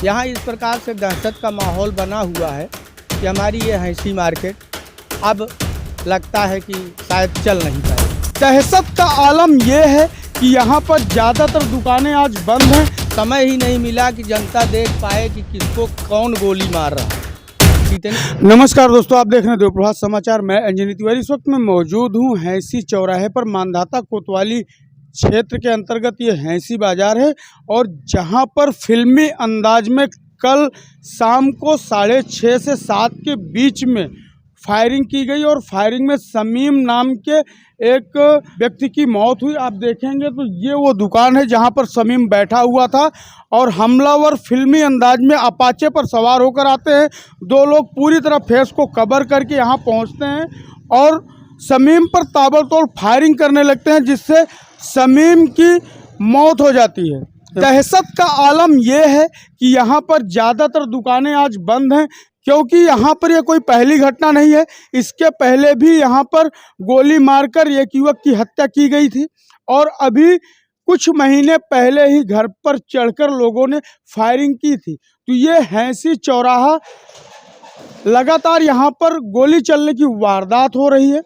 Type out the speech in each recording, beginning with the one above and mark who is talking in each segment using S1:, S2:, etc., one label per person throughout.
S1: यहाँ इस प्रकार से दहशत का माहौल बना हुआ है कि हमारी ये हैंसी मार्केट अब लगता है कि शायद चल नहीं पाए।
S2: दहशत का आलम यह है कि यहाँ पर ज़्यादातर दुकानें आज बंद हैं।
S1: समय ही नहीं मिला कि जनता देख पाए कि किसको कौन गोली मार रहा है।
S2: नमस्कार दोस्तों, आप देख रहे हैं देवप्रभात समाचार। मैं अंजनी तिवारी इस वक्त मैं मौजूद हूँ हैंसी चौराहे पर। मानधाता कोतवाली क्षेत्र के अंतर्गत ये हैंसी बाजार है और जहाँ पर फिल्मी अंदाज में कल शाम को 6:30 से 7 के बीच में फायरिंग की गई और फायरिंग में शमीम नाम के एक व्यक्ति की मौत हुई। आप देखेंगे तो ये वो दुकान है जहां पर शमीम बैठा हुआ था और हमलावर फिल्मी अंदाज में अपाचे पर सवार होकर आते हैं। दो लोग पूरी तरह फेस को कवर करके यहां पहुंचते हैं और शमीम पर ताबड़तोड़ फायरिंग करने लगते हैं, जिससे शमीम की मौत हो जाती है। दहशत का आलम यह है कि यहाँ पर ज़्यादातर दुकानें आज बंद हैं, क्योंकि यहाँ पर यह कोई पहली घटना नहीं है। इसके पहले भी यहाँ पर गोली मारकर एक युवक की हत्या की गई थी और अभी कुछ महीने पहले ही घर पर चढ़कर लोगों ने फायरिंग की थी। तो ये हैंसी चौराहा लगातार यहाँ पर गोली चलने की वारदात हो रही है।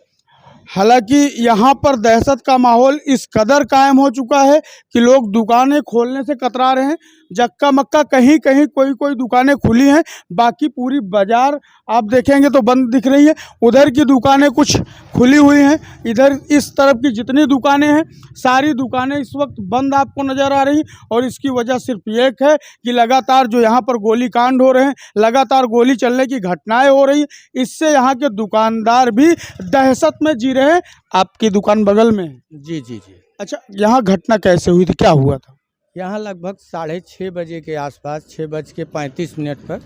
S2: हालांकि यहाँ पर दहशत का माहौल इस कदर कायम हो चुका है कि लोग दुकानें खोलने से कतरा रहे हैं। जक्का मक्का कहीं कहीं कोई दुकानें खुली हैं, बाकी पूरी बाजार आप देखेंगे तो बंद दिख रही है। उधर की दुकानें कुछ खुली हुई हैं, इधर इस तरफ की जितनी दुकानें हैं सारी दुकानें इस वक्त बंद आपको नज़र आ रही। और इसकी वजह सिर्फ एक है कि लगातार जो यहाँ पर गोली कांड हो रहे हैं, लगातार गोली चलने की घटनाएँ हो रही, इससे यहाँ के दुकानदार भी दहशत में जी रहे हैं। आपकी दुकान बगल में है?
S1: जी जी जी।
S2: अच्छा, यहाँ घटना कैसे हुई थी, क्या हुआ था?
S1: यहाँ लगभग 6:30 बजे के आसपास 6:35 पर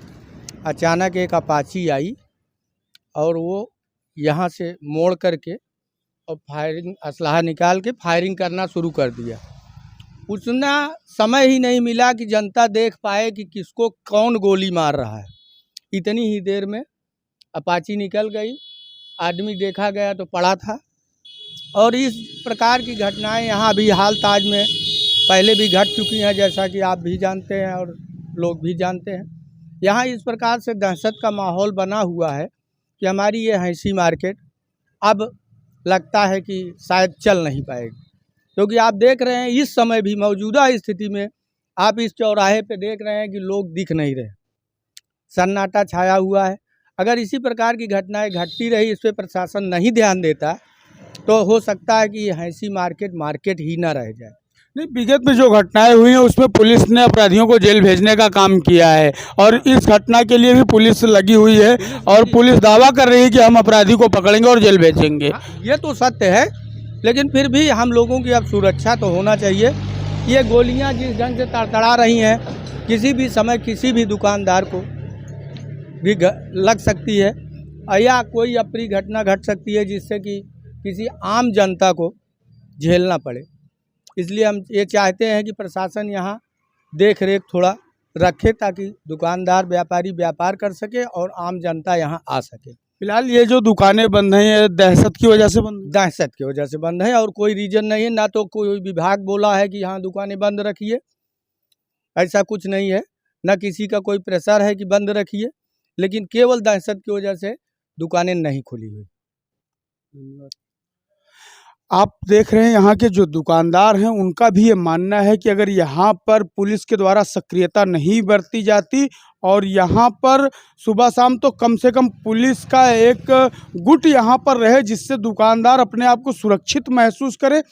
S1: अचानक एक अपाची आई और वो यहाँ से मोड़ करके और फायरिंग असलहा निकाल के फायरिंग करना शुरू कर दिया। उतना समय ही नहीं मिला कि जनता देख पाए कि किसको कौन गोली मार रहा है। इतनी ही देर में अपाची निकल गई, आदमी देखा गया तो पड़ा था। और इस प्रकार की घटनाएं यहाँ भी हाल ताज में पहले भी घट चुकी हैं, जैसा कि आप भी जानते हैं और लोग भी जानते हैं। यहाँ इस प्रकार से दहशत का माहौल बना हुआ है कि हमारी ये हैंसी मार्केट अब लगता है कि शायद चल नहीं पाएगी, क्योंकि आप देख रहे हैं इस समय भी मौजूदा स्थिति में आप इस चौराहे पे देख रहे हैं कि लोग दिख नहीं रहे, सन्नाटा छाया हुआ है। अगर इसी प्रकार की घटनाएं घटती रही, इस पर प्रशासन नहीं ध्यान देता, तो हो सकता है कि हैंसी मार्केट ही ना रह जाए।
S2: नहीं, विगत में जो घटनाएं हुई हैं उसमें पुलिस ने अपराधियों को जेल भेजने का काम किया है और इस घटना के लिए भी पुलिस लगी हुई है और पुलिस दावा कर रही है कि हम अपराधी को पकड़ेंगे और जेल भेजेंगे।
S1: ये तो सत्य है, लेकिन फिर भी हम लोगों की अब सुरक्षा तो होना चाहिए। ये गोलियां जिस ढंग से तड़तड़ा रही हैं, किसी भी समय किसी भी दुकानदार को भी लग सकती है या कोई अप्रिय घटना घट सकती है जिससे कि किसी आम जनता को झेलना पड़े। इसलिए हम ये चाहते हैं कि प्रशासन यहाँ देख रेख थोड़ा रखे, ताकि दुकानदार व्यापारी व्यापार कर सके और आम जनता यहाँ आ सके।
S2: फिलहाल ये जो दुकानें बंद हैं ये दहशत की वजह से बंद है?
S1: दहशत की वजह से बंद है और कोई रीजन नहीं है। ना तो कोई विभाग बोला है कि यहाँ दुकानें बंद रखिए, ऐसा कुछ नहीं है। ना किसी का कोई प्रेशर है कि बंद रखिए, लेकिन केवल दहशत की वजह से दुकानें नहीं खुली हुई।
S2: आप देख रहे हैं यहाँ के जो दुकानदार हैं उनका भी ये मानना है कि अगर यहाँ पर पुलिस के द्वारा सक्रियता नहीं बरती जाती और यहाँ पर सुबह शाम तो कम से कम पुलिस का एक गुट यहाँ पर रहे, जिससे दुकानदार अपने आप को सुरक्षित महसूस करे,